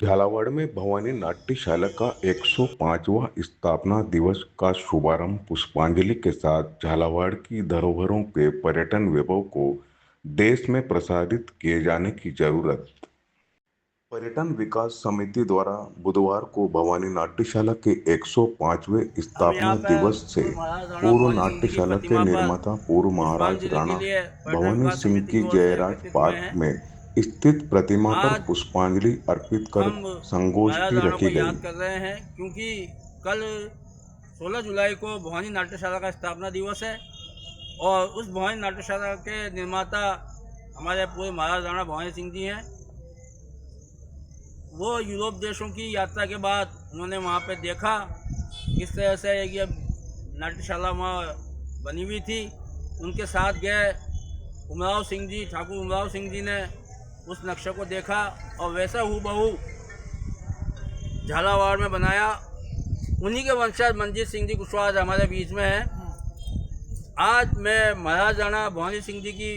झालावाड़ में भवानी नाट्यशाला का 105वां स्थापना दिवस का शुभारंभ पुष्पांजलि के साथ झालावाड़ की धरोहरों के पर्यटन वैभव को देश में प्रसारित किए जाने की जरूरत। पर्यटन विकास समिति द्वारा बुधवार को भवानी नाट्यशाला के 105वें हम यहाँ स्थापना पे दिवस से पूर्व महाराज राणा पूर्व भवानी सिंह जी की नाट्यशाला के प्रतिमा पर निर्माता पूर्व महाराज पुष्पांजलि के राणा लिए पर्यटन भवानी विकास सिंह समिति की की ओर से जयराज एकत्रित हुए पार्क हैं। में स्थित प्रतिमा पर आज पुष्पांजलि अर्पित कर हम महाराज संगोष्ठी राणा को रखी गई। याद कर रहे हैं क्योंकि कल 16 जुलाई को भवानी नाट्यशाला का स्थापना दिवस है और उस भवानी नाट्यशाला के निर्माता हमारे पूर्व महाराज राणा भवानी सिंह जी हैं। वो यूरोप देशों की यात्रा के बाद उन्होंने वहाँ पे देखा किस तरह से ये नाट्यशाला वहाँ बनी हुई थी। उनके साथ गए उमराव सिंह जी, ठाकुर उमराव सिंह जी ने उस नक्शे को देखा और वैसा हूबहू झालावाड़ में बनाया। उन्हीं के वंशज मनजीत सिंह जी कुशवाहा आज हमारे बीच में हैं। आज मैं महाराज राणा भवानी सिंह जी की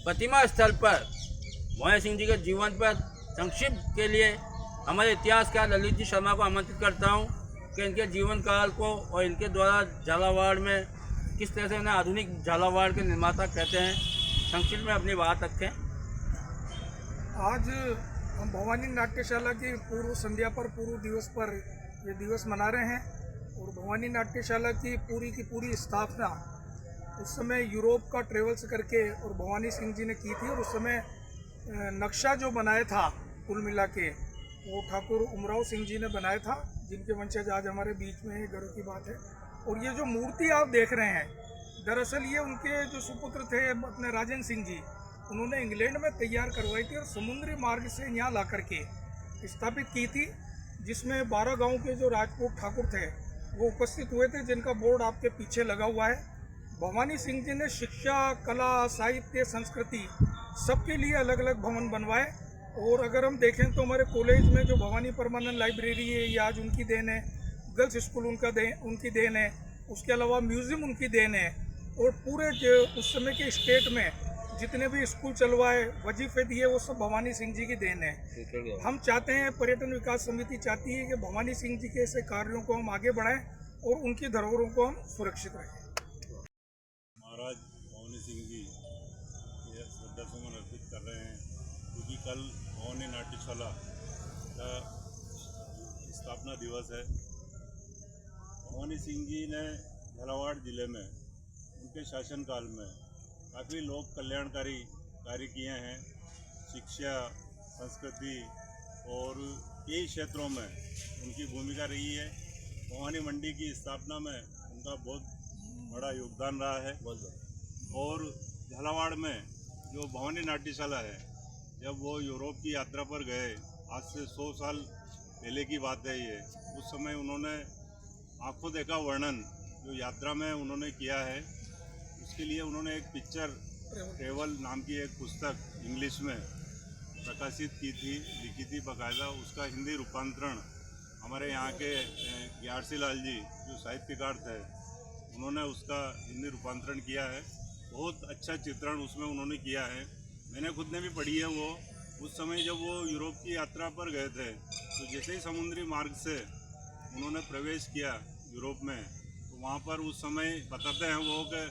प्रतिमा स्थल पर भवानी सिंह जी के जीवन पर संक्षिप्त के लिए हमारे इतिहासकार ललित जी शर्मा को आमंत्रित करता हूं कि इनके जीवन काल को और इनके द्वारा झालावाड़ में किस तरह से उन्हें आधुनिक झालावाड़ के निर्माता कहते हैं, संक्षिप्त में अपनी बात रखें। आज हम भवानी नाट्यशाला की पूर्व संध्या पर, पूर्व दिवस पर ये दिवस मना रहे हैं। और भवानी नाट्यशाला की पूरी स्थापना उस समय यूरोप का ट्रेवल्स करके और भवानी सिंह जी ने की थी। और उस समय नक्शा जो बनाया था कुल मिला के वो ठाकुर उमराव सिंह जी ने बनाया था, जिनके वंशज आज हमारे बीच में गर्व की बात है। और ये जो मूर्ति आप देख रहे हैं, दरअसल ये उनके जो सुपुत्र थे अपने राजेंद्र सिंह जी, उन्होंने इंग्लैंड में तैयार करवाई थी और समुद्री मार्ग से यहाँ ला करके स्थापित की थी, जिसमें 12 गांव के जो राजपूत ठाकुर थे वो उपस्थित हुए थे, जिनका बोर्ड आपके पीछे लगा हुआ है। भवानी सिंह जी ने शिक्षा, कला, साहित्य, संस्कृति सबके लिए अलग अलग भवन बनवाए। और अगर हम देखें तो हमारे कॉलेज में जो भवानी परमानंद लाइब्रेरी है ये आज उनकी देन है, गर्ल्स स्कूल उनकी देन है, उसके अलावा म्यूज़ियम उनकी देन है। और पूरे उस समय के स्टेट में जितने भी स्कूल चलवाए, वजीफे दिए, वो सब भवानी सिंह जी की देन है। हम चाहते हैं, पर्यटन विकास समिति चाहती है कि भवानी सिंह जी के ऐसे कार्यों को हम आगे बढ़ाएं और उनकी धरोहरों को हम सुरक्षित रखें। महाराज भवानी सिंह जी ये श्रद्धासुमन अर्पित कर रहे हैं क्योंकि कल भवानी नाट्यशाला का स्थापना दिवस है। भवानी सिंह जी ने झालावाड़ जिले में उनके शासनकाल में काफ़ी लोक कल्याणकारी कार्य किए हैं। शिक्षा, संस्कृति और कई क्षेत्रों में उनकी भूमिका रही है। भवानी मंडी की स्थापना में उनका बहुत बड़ा योगदान रहा है। और झालावाड़ में जो भवानी नाट्यशाला है, जब वो यूरोप की यात्रा पर गए, आज से 100 साल पहले की बात है ये, उस समय उन्होंने आंखों देखा वर्णन जो यात्रा में उन्होंने किया है, उसके लिए उन्होंने एक पिक्चर ट्रेवल नाम की एक पुस्तक इंग्लिश में प्रकाशित की थी, लिखी थी बाकायदा। उसका हिंदी रूपांतरण हमारे यहाँ के ग्यारसी लाल जी जो साहित्यकार थे, उन्होंने उसका हिंदी रूपांतरण किया है। बहुत अच्छा चित्रण उसमें उन्होंने किया है। मैंने खुद ने भी पढ़ी है वो। उस समय जब वो यूरोप की यात्रा पर गए थे तो जैसे ही समुद्री मार्ग से उन्होंने प्रवेश किया यूरोप में, तो वहाँ पर उस समय बताते हैं वो कि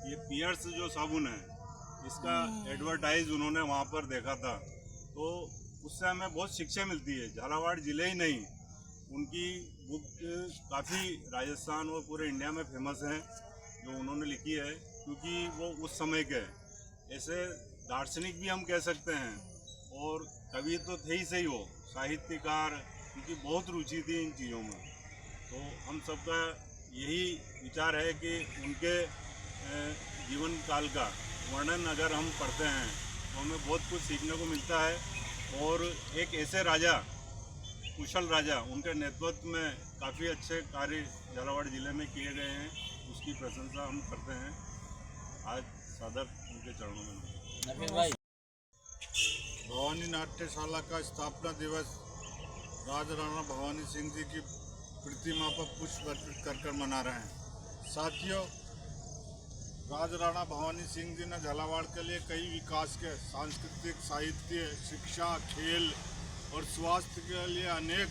ये पियर्स जो साबुन है, इसका एडवर्टाइज उन्होंने वहाँ पर देखा था। तो उससे हमें बहुत शिक्षा मिलती है। झालावाड़ जिले ही नहीं, उनकी बुक काफ़ी राजस्थान और पूरे इंडिया में फेमस है जो उन्होंने लिखी है, क्योंकि वो उस समय के ऐसे दार्शनिक भी हम कह सकते हैं और कवि तो थे ही सही, वो साहित्यकार, उनकी बहुत रुचि थी इन चीज़ों में। तो हम सबका यही विचार है कि उनके जीवन काल का वर्णन अगर हम पढ़ते हैं तो हमें बहुत कुछ सीखने को मिलता है। और एक ऐसे राजा, कुशल राजा, उनके नेतृत्व में काफ़ी अच्छे कार्य झालावाड़ जिले में किए गए हैं, उसकी प्रशंसा हम करते हैं। आज सादर उनके चरणों में। भवानी नाट्यशाला का स्थापना दिवस राज राणा भवानी सिंह जी की प्रतिमा पर पुष्प अर्पित कर मना रहे हैं। साथियों, राज राणा भवानी सिंह जी ने झालावाड़ के लिए कई विकास के सांस्कृतिक, साहित्य, शिक्षा, खेल और स्वास्थ्य के लिए अनेक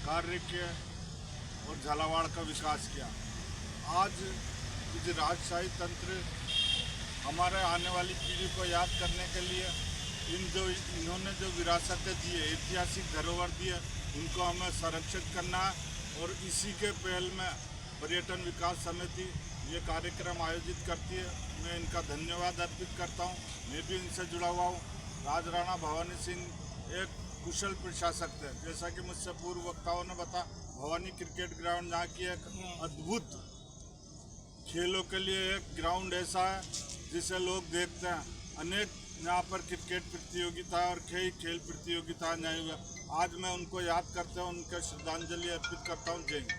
कार्य किए और झालावाड़ का विकास किया। आज इस राजशाही तंत्र हमारे आने वाली पीढ़ी को याद करने के लिए इन्होंने जो विरासतें दी है, ऐतिहासिक धरोहर दी है, उनको हमें संरक्षित करना है। और इसी के पहल में पर्यटन विकास समिति ये कार्यक्रम आयोजित करती है। मैं इनका धन्यवाद अर्पित करता हूँ। मैं भी इनसे जुड़ा हुआ हूँ। राजराणा भवानी सिंह एक कुशल प्रशासक थे। जैसा कि मुझसे पूर्व वक्ताओं ने बताया, भवानी क्रिकेट ग्राउंड यहाँ की एक अद्भुत खेलों के लिए एक ग्राउंड ऐसा है जिसे लोग देखते हैं। अनेक यहाँ पर क्रिकेट प्रतियोगिता और कई खेल प्रतियोगिता नहीं हुआ। आज मैं उनको याद करता हूँ, उनके श्रद्धांजलि अर्पित करता हूँ। जय हिंद।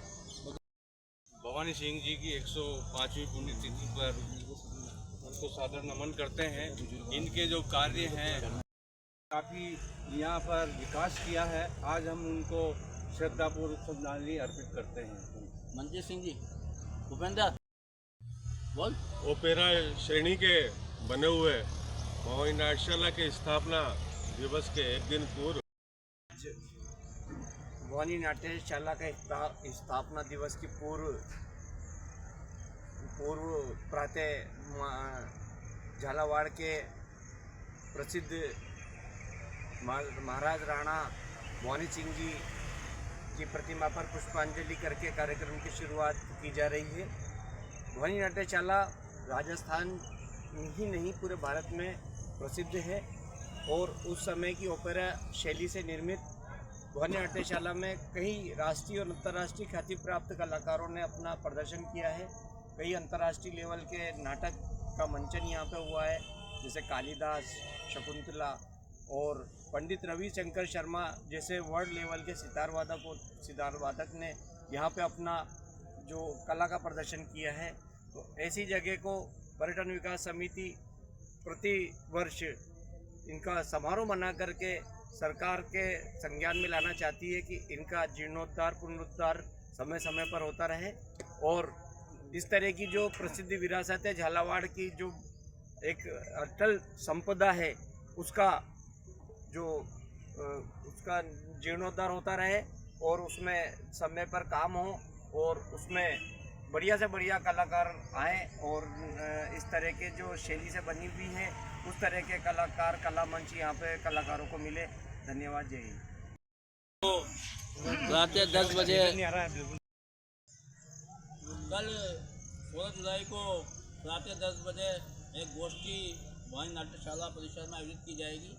भवानी सिंह जी की 105वीं पुण्यतिथि पर उनको सादर नमन करते हैं। इनके जो कार्य हैं, काफ़ी यहाँ पर विकास किया है। आज हम उनको श्रद्धापूर्वक श्रद्धांजलि अर्पित करते हैं। मंजीत सिंह जी, भूपेंद्र बोल। ओपेरा श्रेणी के बने हुए भवानी नाट्यशाला के स्थापना दिवस के एक दिन पूर्व भवानी नाट्यशाला का स्थापना दिवस की पूर्व प्रातः झालावाड़ के प्रसिद्ध महाराज राणा भवानी सिंह जी की प्रतिमा पर पुष्पांजलि करके कार्यक्रम की शुरुआत की जा रही है। भवानी नाट्यशाला राजस्थान ही नहीं पूरे भारत में प्रसिद्ध है और उस समय की ओपेरा शैली से निर्मित भवानी नाट्यशाला में कई राष्ट्रीय और अंतर्राष्ट्रीय ख्याति प्राप्त कलाकारों ने अपना प्रदर्शन किया है। कई अंतर्राष्ट्रीय लेवल के नाटक का मंचन यहाँ पे हुआ है, जैसे कालिदास, शकुंतला और पंडित रविशंकर शर्मा जैसे वर्ल्ड लेवल के सितार वादक ने यहाँ पे अपना जो कला का प्रदर्शन किया है। तो ऐसी जगह को पर्यटन विकास समिति प्रति वर्ष इनका समारोह मना करके सरकार के संज्ञान में लाना चाहती है कि इनका जीर्णोद्धार पुनरुद्धार समय समय पर होता रहे और इस तरह की जो प्रसिद्ध विरासत है झालावाड़ की, जो एक अटल संपदा है, उसका जीर्णोद्धार होता रहे और उसमें समय पर काम हो और उसमें बढ़िया से बढ़िया कलाकार आए और इस तरह के जो शैली से बनी हुई है उस तरह के कलाकार, कला मंच यहाँ पे कलाकारों को मिले। धन्यवाद। जय हिंद। रात 10 बजे कल 16 जुलाई को रात 10 बजे एक गोष्ठी भवानी नाट्यशाला परिसर में आयोजित की जाएगी।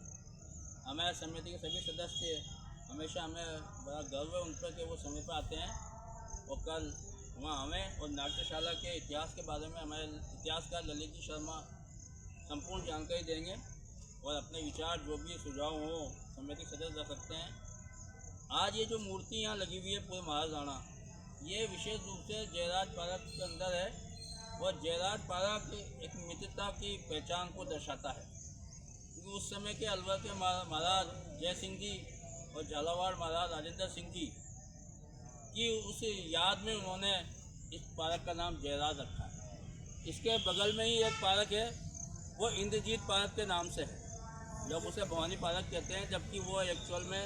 हमारे समिति के सभी सदस्य हमेशा हमें बड़ा गर्व है उन पर कि वो समय पर आते हैं और कल वहाँ हमें और नाट्यशाला के इतिहास के बारे में हमारे इतिहासकार ललित जी शर्मा संपूर्ण जानकारी देंगे और अपने विचार जो भी सुझाव हो समिति सदस्य रख सकते हैं। आज ये जो मूर्ति यहाँ लगी हुई है पूरे महाराज राणा, ये विशेष रूप से जयराज पार्क के अंदर है और जयराज पार्क एक मित्रता की पहचान को दर्शाता है, क्योंकि उस समय के अलवर के महाराज जय सिंह जी और झालावाड़ महाराज राजेंद्र सिंह जी की उस याद में उन्होंने इस पार्क का नाम जयराज रखा है। इसके बगल में ही एक पार्क है, वो इंद्रजीत पार्क के नाम से है। लोग उसे भवानी पार्क कहते हैं, जबकि वो एक्चुअल में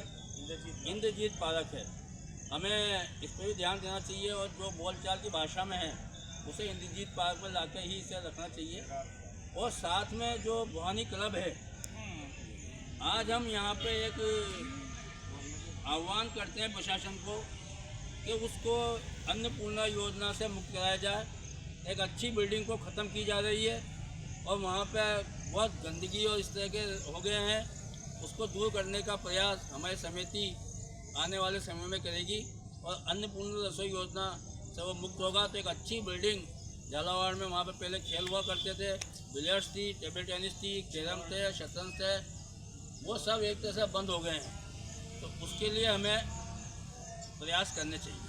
इंद्रजीत पार्क है। हमें इस पर भी ध्यान देना चाहिए और जो बोलचाल की भाषा में है उसे इंद्रजीत पार्क में लाकर ही इसे रखना चाहिए। और साथ में जो भवानी क्लब है, आज हम यहाँ पे एक आह्वान करते हैं प्रशासन को कि उसको अन्नपूर्णा योजना से मुक्त कराया जाए। एक अच्छी बिल्डिंग को ख़त्म की जा रही है और वहाँ पे बहुत गंदगी और इस तरह के हो गए हैं, उसको दूर करने का प्रयास हमारी समिति आने वाले समय में करेगी और अन्नपूर्णा रसोई योजना से वो मुक्त होगा। तो एक अच्छी बिल्डिंग झालावाड़ में वहाँ पे पहले खेल हुआ करते थे, बिलियर्ड्स थी, टेबल टेनिस थी, कैरम थे, शतरंज थे, वो सब एक तरह से बंद हो गए हैं। तो उसके लिए हमें प्रयास करने चाहिए।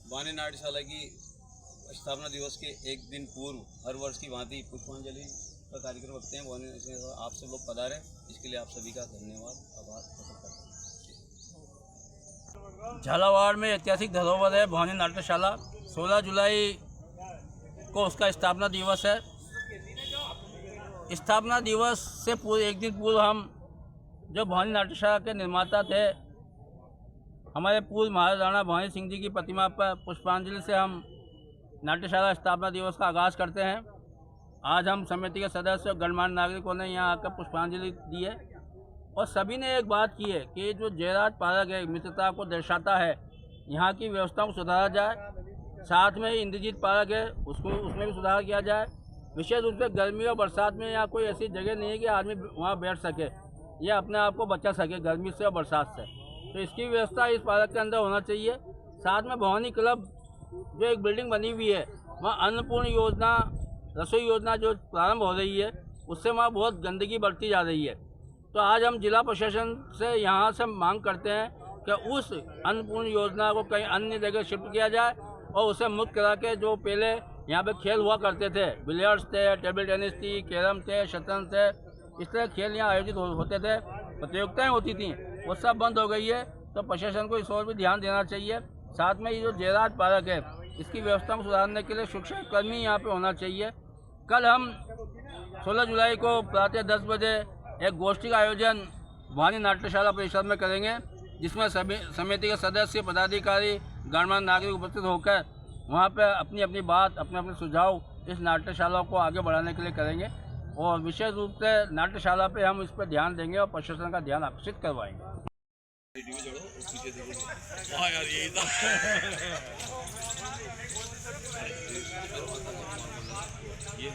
भवानी नाट्यशाला की स्थापना दिवस के एक दिन पूर्व हर वर्ष की भांति पुष्पांजलि का कार्यक्रम रखते हैं। भवानी आप सब लोग पधारे, इसके लिए आप सभी का धन्यवाद, आभार प्रकट करते हैं। झालावाड़ में ऐतिहासिक धरोहर है भवानी नाट्यशाला। 16 जुलाई को उसका स्थापना दिवस है। स्थापना दिवस से पूरे एक दिन पूर्व हम जो भवानी नाट्यशाला के निर्माता थे, हमारे पूर्व महाराणा भवानी सिंह जी की प्रतिमा पर पुष्पांजलि से हम नाट्यशाला स्थापना दिवस का आगाज़ करते हैं। आज हम समिति के सदस्य और गणमान्य नागरिकों ने यहाँ आकर पुष्पांजलि दी है और सभी ने एक बात की है कि जो जयराज पार्क है मित्रता को दर्शाता है, यहाँ की व्यवस्थाओं को सुधारा जाए। साथ में ही इंद्रजीत पार्क है, उसमें भी सुधार किया जाए। विशेष रूप से गर्मी और बरसात में यहाँ कोई ऐसी जगह नहीं है कि आदमी वहाँ बैठ सके या अपने आप को बचा सके गर्मी से और बरसात से, तो इसकी व्यवस्था इस पार्क के अंदर होना चाहिए। साथ में भवानी क्लब जो एक बिल्डिंग बनी हुई है, वहाँ अन्नपूर्ण योजना, रसोई योजना जो प्रारंभ हो रही है, उससे वहाँ बहुत गंदगी बढ़ती जा रही है। तो आज हम जिला प्रशासन से यहाँ से मांग करते हैं कि उस अन्नपूर्ण योजना को कहीं अन्य जगह शिफ्ट किया जाए और उसे मुक्त करा के जो पहले यहाँ पे खेल हुआ करते थे, बिलियर्ड्स थे, टेबल टेनिस थी, कैरम थे, शतरंज थे, इस तरह खेल यहाँ आयोजित होते थे, प्रतियोगिताएं होती थी, वो सब बंद हो गई है। तो प्रशासन को इस ओर भी ध्यान देना चाहिए। साथ में ये जो जयराज पार्क है, इसकी व्यवस्था को सुधारने के लिए शिक्षा कर्मी यहाँ पे होना चाहिए। कल हम 16 जुलाई को प्रातः 10 बजे एक गोष्ठी का आयोजन भवानी नाट्यशाला परिसर में करेंगे, जिसमें सभी समिति के सदस्य, पदाधिकारी, गणमान्य नागरिक उपस्थित होकर वहाँ पर अपनी अपनी बात, अपने अपने सुझाव इस नाट्यशाला को आगे बढ़ाने के लिए करेंगे और विशेष रूप से नाट्यशाला पे हम इस पर ध्यान देंगे और प्रशासन का ध्यान आकर्षित करवाएंगे। ये